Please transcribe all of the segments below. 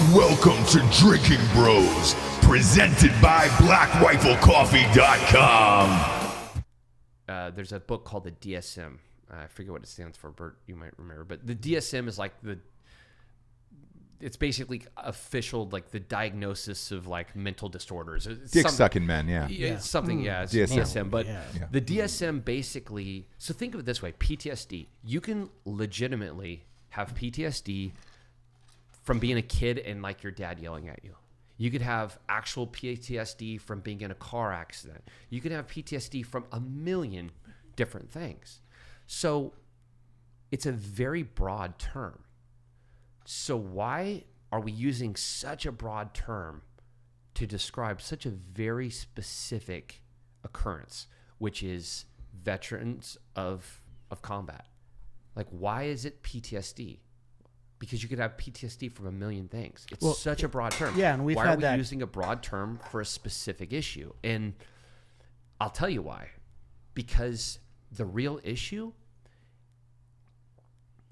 Welcome to Drinking Bros, presented by BlackRifleCoffee.com. There's a book called the DSM. I forget what it stands for, Bert. You might remember, but the DSM is like it's basically official, like the diagnosis of like mental disorders. Dick sucking men, yeah. It's something, it's DSM. But the DSM basically, so think of it this way: PTSD. You can legitimately have PTSD from being a kid and like your dad yelling at you. You could have actual PTSD from being in a car accident. You could have PTSD from a million different things. So it's a very broad term. So why are we using such a broad term to describe such a very specific occurrence, which is veterans of combat? Like, why is it PTSD? Because you could have PTSD from a million things. It's such a broad term. Yeah, and why are we using a broad term for a specific issue? And I'll tell you why. Because the real issue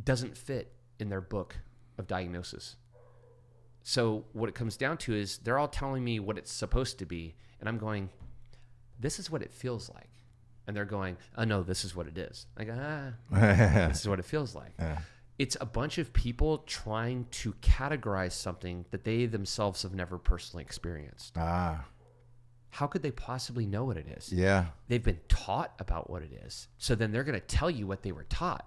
doesn't fit in their book of diagnosis. So what it comes down to is they're all telling me what it's supposed to be, and I'm going, this is what it feels like. And they're going, oh no, this is what it is. I go, this is what it feels like. It's a bunch of people trying to categorize something that they themselves have never personally experienced. How could they possibly know what it is? Yeah. They've been taught about what it is. So then they're going to tell you what they were taught,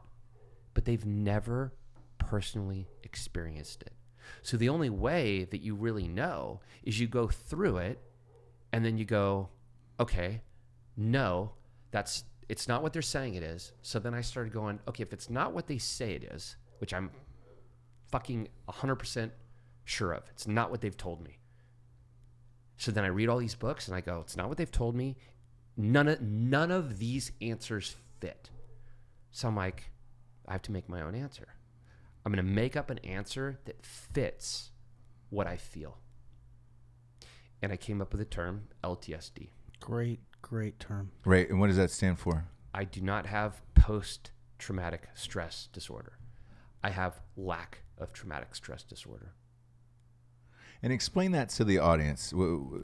but they've never personally experienced it. So the only way that you really know is you go through it and then you go, okay, no, it's not what they're saying it is. So then I started going, okay, if it's not what they say it is, which I'm fucking 100% sure of, it's not what they've told me. So then I read all these books and I go, it's not what they've told me. None of these answers fit. So I'm like, I have to make my own answer. I'm going to make up an answer that fits what I feel. And I came up with the term LTSD. Great term. Right. And what does that stand for? I do not have post-traumatic stress disorder. I have lack of traumatic stress disorder. And explain that to the audience.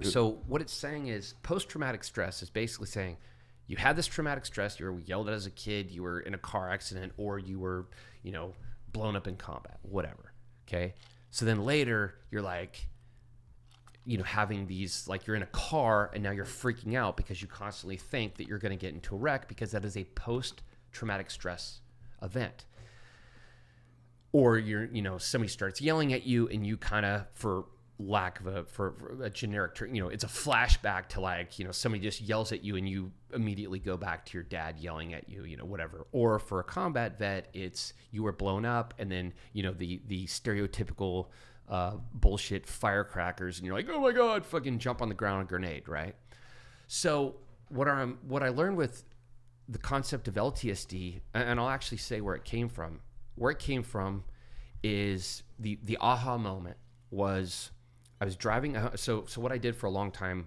So what it's saying is post-traumatic stress is basically saying you had this traumatic stress, you were yelled at as a kid, you were in a car accident, or you were, blown up in combat, whatever. Okay. So then later you're like, having these, like you're in a car and now you're freaking out because you constantly think that you're going to get into a wreck because that is a post-traumatic stress event. Or somebody starts yelling at you and you kind of, for a generic term, it's a flashback to like, somebody just yells at you and you immediately go back to your dad yelling at you, whatever. Or for a combat vet, it's you were blown up and then, the stereotypical bullshit firecrackers and you're like, oh my God, fucking jump on the ground and grenade, right? So what I learned with the concept of LTSD, and I'll actually say where it came from. Where it came from is the aha moment was I was driving. So what I did for a long time,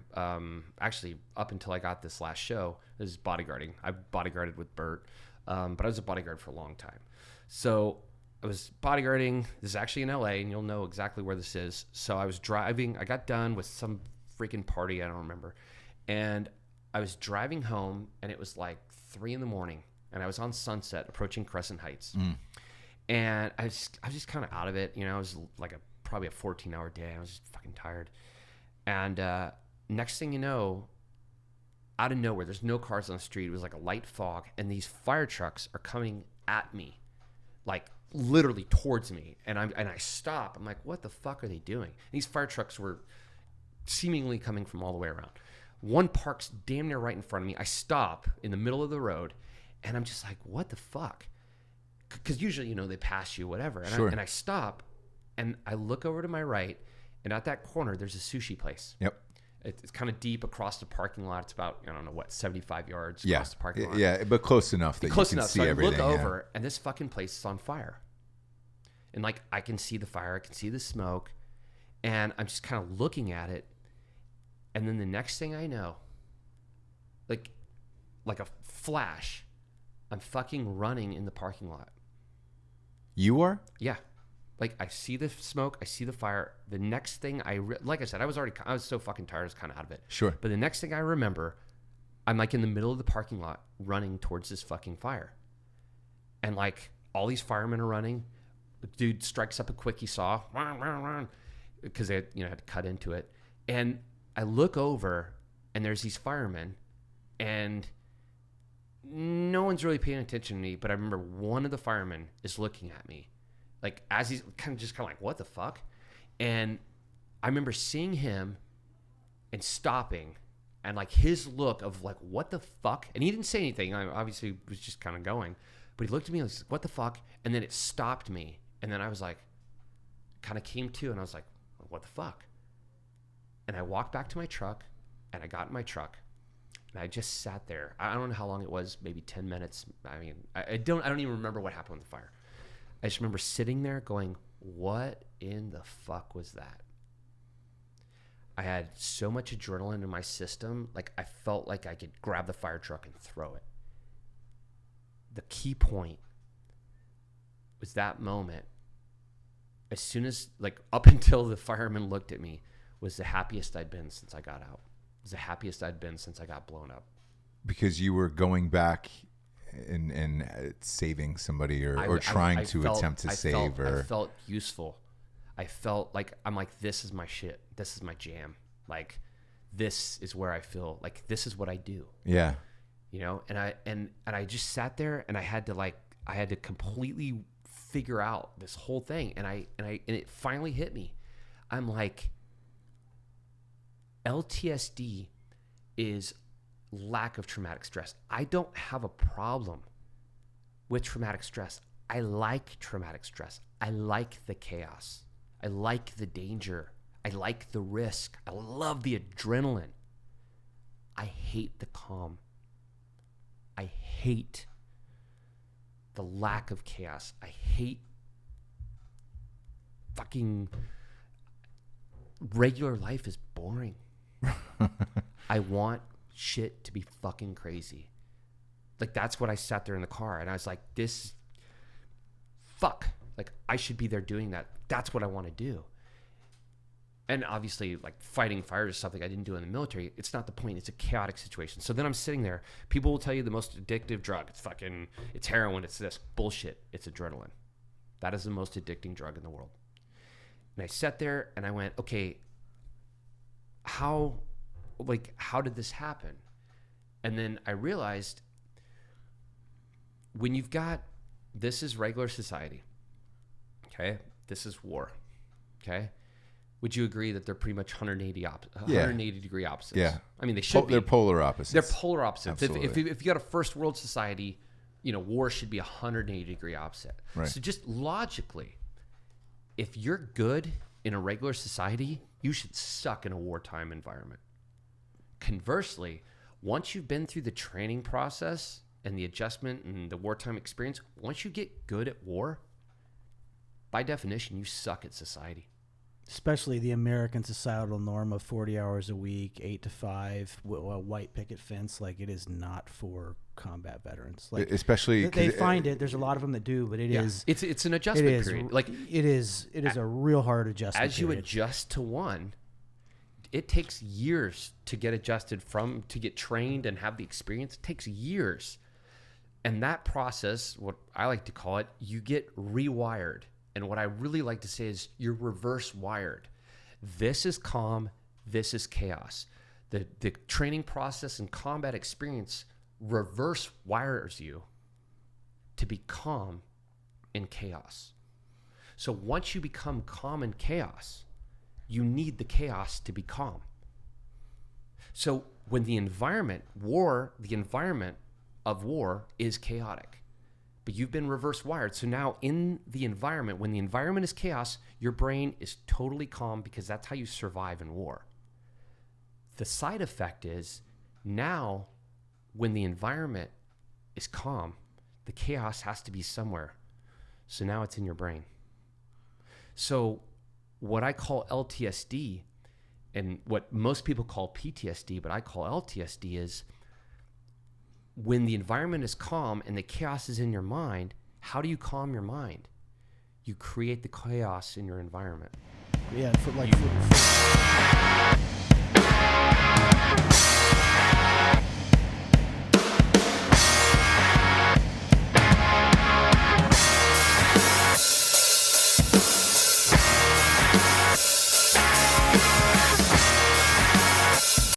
actually up until I got this last show, is bodyguarding. I bodyguarded with Bert, but I was a bodyguard for a long time. So I was bodyguarding. This is actually in LA, and you'll know exactly where this is. So I was driving. I got done with some freaking party. I don't remember. And I was driving home, and it was like 3 a.m, and I was on Sunset approaching Crescent Heights. And I was just kind of out of it. It was like probably a 14-hour day. I was just fucking tired. And next thing you know, out of nowhere, there's no cars on the street. It was like a light fog. And these fire trucks are coming at me, like literally towards me. And I stop. I'm like, what the fuck are they doing? And these fire trucks were seemingly coming from all the way around. One parks damn near right in front of me. I stop in the middle of the road. And I'm just like, what the fuck? Because usually, they pass you, whatever. And, sure. I stop, and I look over to my right, and at that corner, there's a sushi place. Yep. It's kind of deep across the parking lot. It's about, 75 yards across the parking lot. Yeah, but close enough that you can see everything. So I look over, and this fucking place is on fire. And, I can see the fire. I can see the smoke. And I'm just kind of looking at it. And then the next thing I know, like a flash, I'm fucking running in the parking lot. You are? Yeah. Like, I see the smoke, I see the fire. The next thing like I said, I was so fucking tired, I was kind of out of it. Sure. But the next thing I remember, I'm like in the middle of the parking lot running towards this fucking fire. And like all these firemen are running. The dude strikes up a quickie saw because they had to cut into it. And I look over and there's these firemen and no one's really paying attention to me. But I remember one of the firemen is looking at me like as he's kind of like, what the fuck? And I remember seeing him and stopping and like his look of like, what the fuck? And he didn't say anything. I obviously was just kind of going, but he looked at me and was like, what the fuck? And then it stopped me. And then I was like, kind of came to, and I was like, what the fuck? And I walked back to my truck and I got in my truck and I just sat there. I don't know how long it was, maybe 10 minutes. I mean, I don't even remember what happened with the fire. I just remember sitting there going, what in the fuck was that? I had so much adrenaline in my system. Like I felt like I could grab the fire truck and throw it. The key point was that moment. As soon as, like, up until the fireman looked at me, was the happiest I'd been since I got out. It was the happiest I'd been since I got blown up. Because you were going back and saving somebody or trying to attempt to save. I felt useful. I felt like, I'm like, this is my shit. This is my jam. Like, this is where I feel like this is what I do. Yeah. And I just sat there and I had to completely figure out this whole thing. And it finally hit me. I'm like, LTSD is lack of traumatic stress. I don't have a problem with traumatic stress. I like traumatic stress. I like the chaos. I like the danger. I like the risk. I love the adrenaline. I hate the calm. I hate the lack of chaos. I hate fucking regular life is boring. I want shit to be fucking crazy. Like, that's what I sat there in the car and I was like, this, fuck. Like, I should be there doing that. That's what I want to do. And obviously, like, fighting fires is something I didn't do in the military. It's not the point. It's a chaotic situation. So then I'm sitting there. People will tell you the most addictive drug. It's heroin. It's this. Bullshit. It's adrenaline. That is the most addicting drug in the world. And I sat there and I went, okay, how did this happen? And then I realized when you've got, this is regular society. Okay. This is war. Okay. Would you agree that they're pretty much 180 degree opposites? Yeah. I mean, they should be. They're polar opposites. They're polar opposites. If you got a first world society, war should be 180 degree opposite. Right. So just logically, if you're good in a regular society, you should suck in a wartime environment. Conversely, once you've been through the training process and the adjustment and the wartime experience, once you get good at war, by definition, you suck at society. Especially the American societal norm of 40 hours a week, 8 to 5, a white picket fence. Like, it is not for combat veterans. Like, especially they find it. There's a lot of them that do, but it's an adjustment period. Like, it is a real hard adjustment. As you adjust to one, it takes years to get adjusted to get trained and have the experience. It takes years. And that process, what I like to call it, you get rewired. And what I really like to say is you're reverse wired. This is calm. This is chaos. The training process and combat experience reverse wires you to be calm in chaos. So once you become calm in chaos, you need the chaos to be calm. So when the environment of war is chaotic, but you've been reverse wired. So now in the environment, when the environment is chaos, your brain is totally calm because that's how you survive in war. The side effect is now when the environment is calm, the chaos has to be somewhere. So now it's in your brain. So what I call LTSD and what most people call PTSD, but I call LTSD, is when the environment is calm and the chaos is in your mind, how do you calm your mind? you create the chaos in your environment. Yeah, for